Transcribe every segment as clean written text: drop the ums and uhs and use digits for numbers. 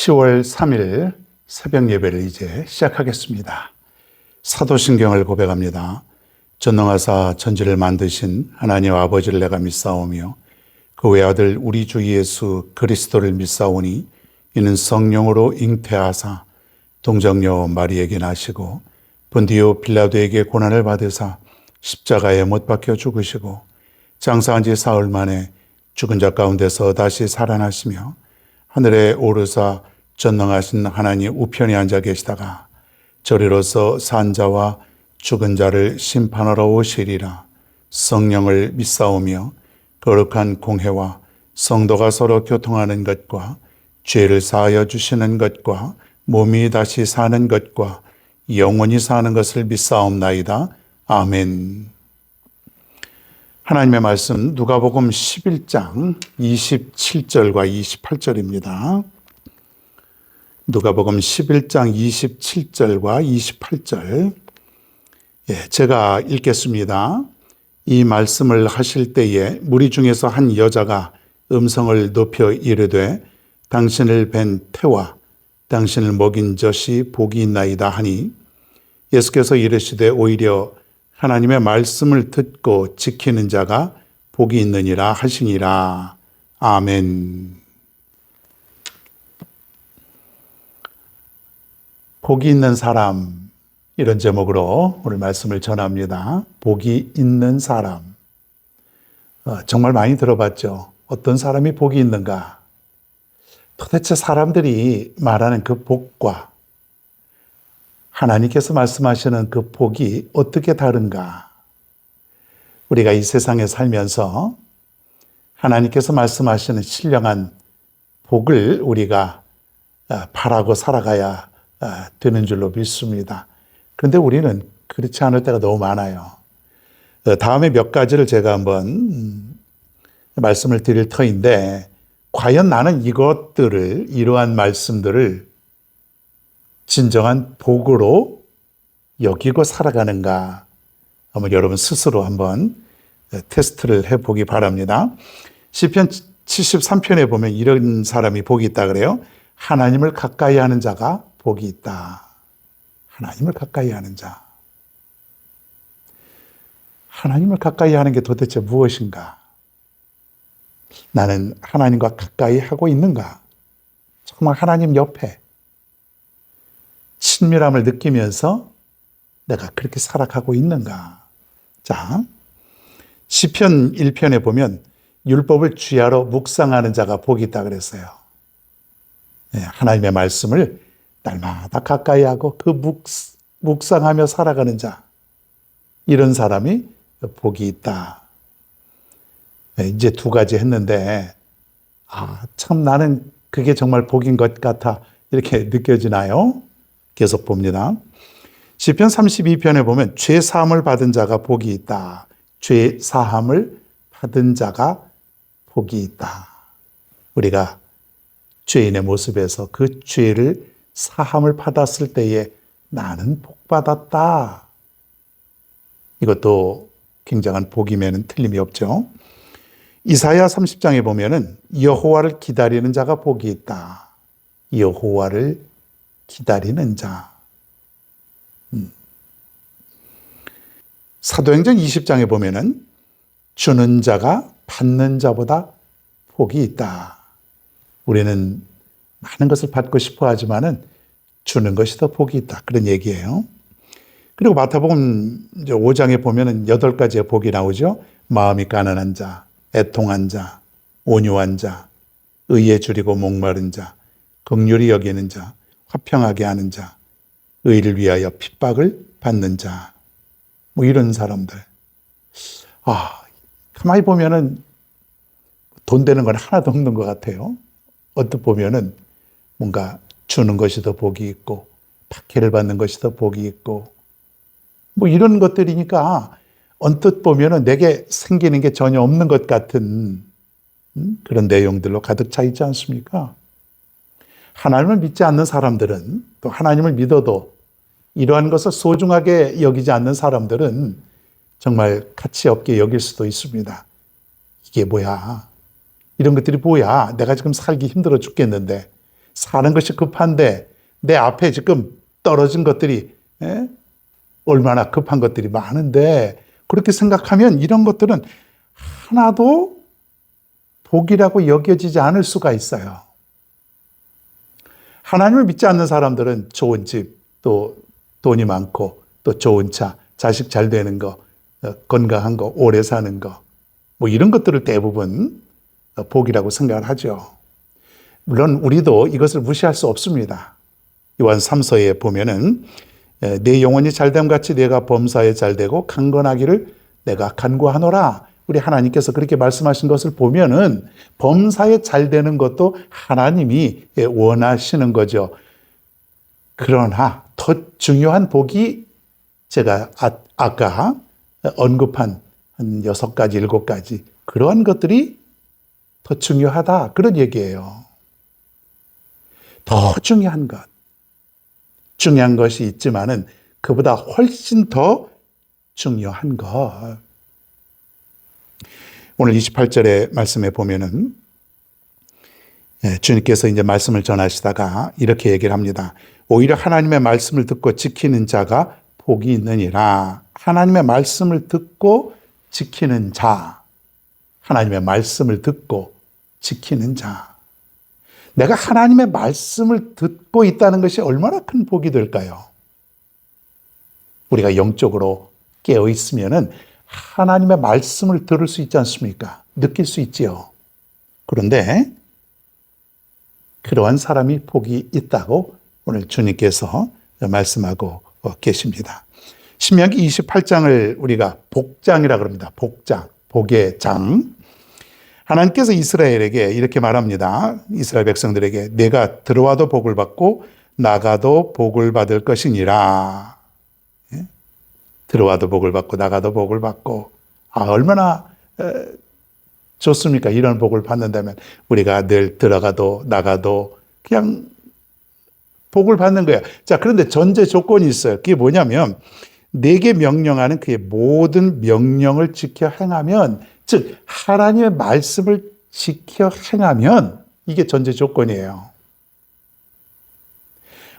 10월 3일 새벽 예배를 이제 시작하겠습니다. 사도신경을 고백합니다. 전능하사 천지를 만드신 하나님 아버지를 내가 믿사오며 그 외아들 우리 주 예수 그리스도를 믿사오니 이는 성령으로 잉태하사 동정녀 마리에게 나시고 본디오 빌라도에게 고난을 받으사 십자가에 못 박혀 죽으시고 장사한 지 사흘 만에 죽은 자 가운데서 다시 살아나시며 하늘에 오르사 전능하신 하나님 우편에 앉아 계시다가 저리로서 산 자와 죽은 자를 심판하러 오시리라. 성령을 믿사오며 거룩한 공회와 성도가 서로 교통하는 것과 죄를 사하여 주시는 것과 몸이 다시 사는 것과 영원히 사는 것을 믿사옵나이다. 아멘. 하나님의 말씀 누가복음 11장 27절과 28절입니다. 누가복음 11장 27절과 28절. 제가 읽겠습니다. 이 말씀을 하실 때에 무리 중에서 한 여자가 음성을 높여 이르되 당신을 뵌 태와 당신을 먹인 젖이 복이 있나이다 하니 예수께서 이르시되 오히려 하나님의 말씀을 듣고 지키는 자가 복이 있느니라 하시니라. 아멘. 복이 있는 사람, 이런 제목으로 오늘 말씀을 전합니다. 복이 있는 사람. 정말 많이 들어봤죠. 어떤 사람이 복이 있는가? 도대체 사람들이 말하는 그 복과 하나님께서 말씀하시는 그 복이 어떻게 다른가? 우리가 이 세상에 살면서 하나님께서 말씀하시는 신령한 복을 우리가 바라고 살아가야 되는 줄로 믿습니다. 그런데 우리는 그렇지 않을 때가 너무 많아요. 다음에 몇 가지를 제가 한번 말씀을 드릴 터인데 과연 나는 이러한 말씀들을 진정한 복으로 여기고 살아가는가? 한번 여러분 스스로 한번 테스트를 해보기 바랍니다. 시편 73편에 보면 이런 사람이 복이 있다 그래요. 하나님을 가까이 하는 자가 복이 있다. 하나님을 가까이 하는 자. 하나님을 가까이 하는 게 도대체 무엇인가? 나는 하나님과 가까이 하고 있는가? 정말 하나님 옆에 친밀함을 느끼면서 내가 그렇게 살아가고 있는가? 자, 시편 1편에 보면 율법을 주야로 묵상하는 자가 복이 있다 그랬어요. 하나님의 말씀을 날마다 가까이 하고 그 묵상하며 살아가는 자, 이런 사람이 복이 있다. 이제 두 가지 했는데 참 나는 그게 정말 복인 것 같아 이렇게 느껴지나요? 계속 봅니다. 시편 32편에 보면 죄 사함을 받은 자가 복이 있다. 죄 사함을 받은 자가 복이 있다. 우리가 죄인의 모습에서 그 죄를 사함을 받았을 때에 나는 복 받았다. 이것도 굉장한 복임에는 틀림이 없죠. 이사야 30장에 보면은 여호와를 기다리는 자가 복이 있다. 여호와를 기다리는 자. 사도행전 20장에 보면은 주는 자가 받는 자보다 복이 있다. 우리는 많은 것을 받고 싶어 하지만은 주는 것이 더 복이 있다. 그런 얘기예요. 그리고 마태복음 5장에 보면은 8가지의 복이 나오죠. 마음이 가난한 자, 애통한 자, 온유한 자, 의에 줄이고 목마른 자, 긍휼히 여기는 자, 화평하게 하는 자, 의를 위하여 핍박을 받는 자, 뭐 이런 사람들. 가만히 보면은 돈 되는 건 하나도 없는 것 같아요. 언뜻 보면은 뭔가 주는 것이 더 복이 있고, 박해를 받는 것이 더 복이 있고, 뭐 이런 것들이니까 언뜻 보면은 내게 생기는 게 전혀 없는 것 같은 그런 내용들로 가득 차 있지 않습니까? 하나님을 믿지 않는 사람들은, 또 하나님을 믿어도 이러한 것을 소중하게 여기지 않는 사람들은 정말 가치 없게 여길 수도 있습니다. 이게 뭐야? 이런 것들이 뭐야? 내가 지금 살기 힘들어 죽겠는데 사는 것이 급한데 내 앞에 지금 떨어진 것들이 얼마나 급한 것들이 많은데 그렇게 생각하면 이런 것들은 하나도 복이라고 여겨지지 않을 수가 있어요. 하나님을 믿지 않는 사람들은 좋은 집, 또 돈이 많고 또 좋은 차, 자식 잘 되는 거, 건강한 거, 오래 사는 거, 뭐 이런 것들을 대부분 복이라고 생각을 하죠. 물론 우리도 이것을 무시할 수 없습니다. 요한 3서에 보면은 내 영혼이 잘됨 같이 내가 범사에 잘되고 강건하기를 내가 간구하노라. 우리 하나님께서 그렇게 말씀하신 것을 보면은 범사에 잘되는 것도 하나님이 원하시는 거죠. 그러나 더 중요한 복이 제가 아까 언급한 한 6가지, 7가지 그러한 것들이 더 중요하다. 그런 얘기예요. 더 중요한 것. 중요한 것이 있지만은 그보다 훨씬 더 중요한 것. 오늘 28절의 말씀에 보면은 주님께서 이제 말씀을 전하시다가 이렇게 얘기를 합니다. 오히려 하나님의 말씀을 듣고 지키는 자가 복이 있느니라. 하나님의 말씀을 듣고 지키는 자. 하나님의 말씀을 듣고 지키는 자. 내가 하나님의 말씀을 듣고 있다는 것이 얼마나 큰 복이 될까요? 우리가 영적으로 깨어 있으면은 하나님의 말씀을 들을 수 있지 않습니까? 느낄 수 있지요. 그런데 그러한 사람이 복이 있다고 오늘 주님께서 말씀하고 계십니다. 신명기 28장을 우리가 복장이라고 합니다. 복장, 복의 장. 하나님께서 이스라엘에게 이렇게 말합니다. 이스라엘 백성들에게 내가 들어와도 복을 받고 나가도 복을 받을 것이니라. 들어와도 복을 받고 나가도 복을 받고 얼마나 좋습니까? 이런 복을 받는다면 우리가 늘 들어가도 나가도 그냥 복을 받는 거야. 자, 그런데 전제 조건이 있어요. 그게 뭐냐면 내게 명령하는 그의 모든 명령을 지켜 행하면, 즉 하나님의 말씀을 지켜 행하면 이게 전제 조건이에요.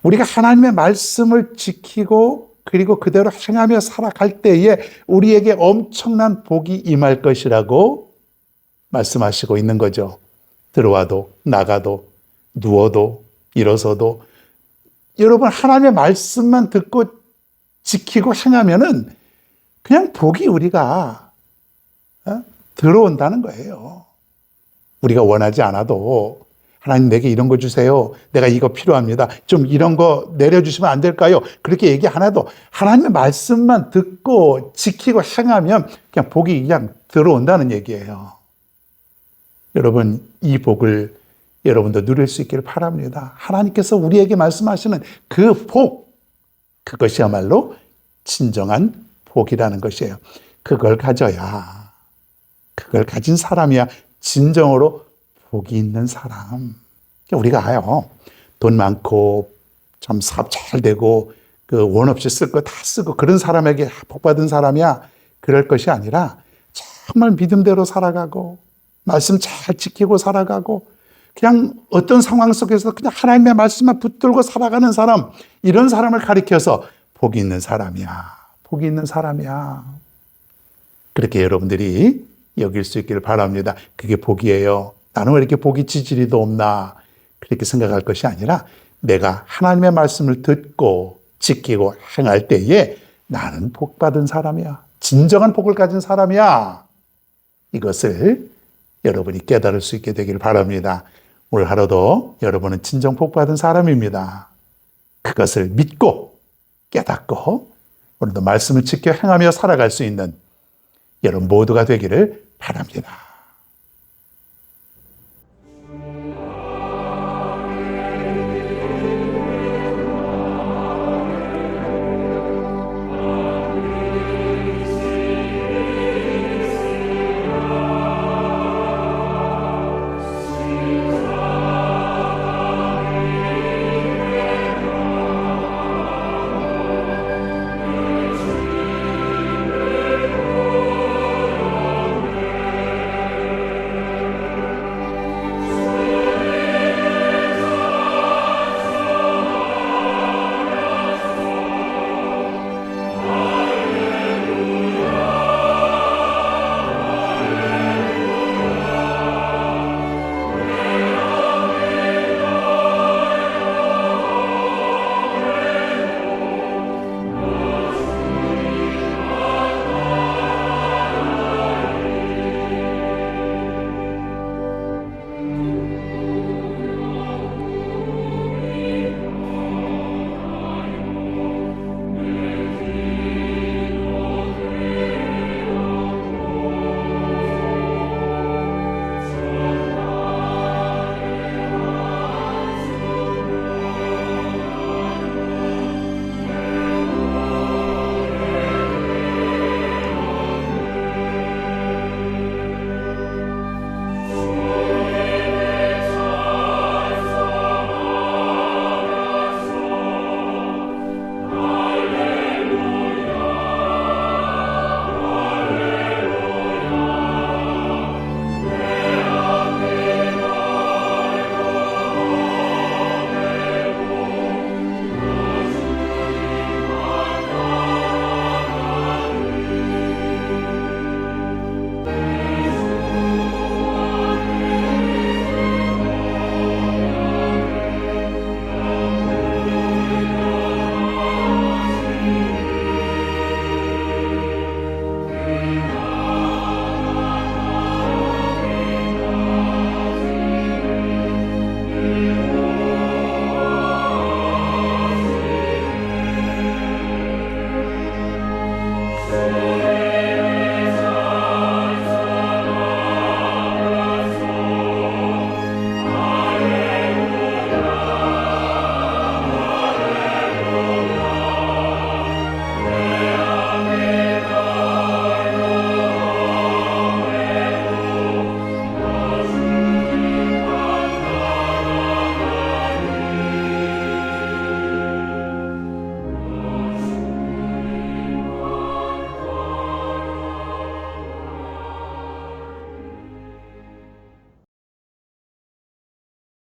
우리가 하나님의 말씀을 지키고 그리고 그대로 행하며 살아갈 때에 우리에게 엄청난 복이 임할 것이라고 말씀하시고 있는 거죠. 들어와도 나가도 누워도 일어서도 여러분 하나님의 말씀만 듣고 지키고 행하면은 그냥 복이 우리가 들어온다는 거예요. 우리가 원하지 않아도 하나님 내게 이런 거 주세요. 내가 이거 필요합니다. 좀 이런 거 내려주시면 안 될까요? 그렇게 얘기 안 해도 하나님의 말씀만 듣고 지키고 행하면 그냥 복이 그냥 들어온다는 얘기예요. 여러분 이 복을 여러분도 누릴 수 있기를 바랍니다. 하나님께서 우리에게 말씀하시는 그 복, 그것이야말로 진정한 복이라는 것이에요. 그걸 가져야, 그걸 가진 사람이야 진정으로 복이 있는 사람. 우리가 돈 많고 참 사업 잘 되고 그 원 없이 쓸 거 다 쓰고 그런 사람에게 복 받은 사람이야 그럴 것이 아니라 정말 믿음대로 살아가고 말씀 잘 지키고 살아가고 그냥 어떤 상황 속에서 그냥 하나님의 말씀만 붙들고 살아가는 사람, 이런 사람을 가리켜서 복이 있는 사람이야. 복이 있는 사람이야. 그렇게 여러분들이 여길 수 있기를 바랍니다. 그게 복이에요. 나는 왜 이렇게 복이 지지리도 없나 그렇게 생각할 것이 아니라 내가 하나님의 말씀을 듣고 지키고 행할 때에 나는 복 받은 사람이야. 진정한 복을 가진 사람이야. 이것을 여러분이 깨달을 수 있게 되기를 바랍니다. 오늘 하루도 여러분은 진정 복 받은 사람입니다. 그것을 믿고 깨닫고 오늘도 말씀을 지켜 행하며 살아갈 수 있는 여러분 모두가 되기를 바랍니다.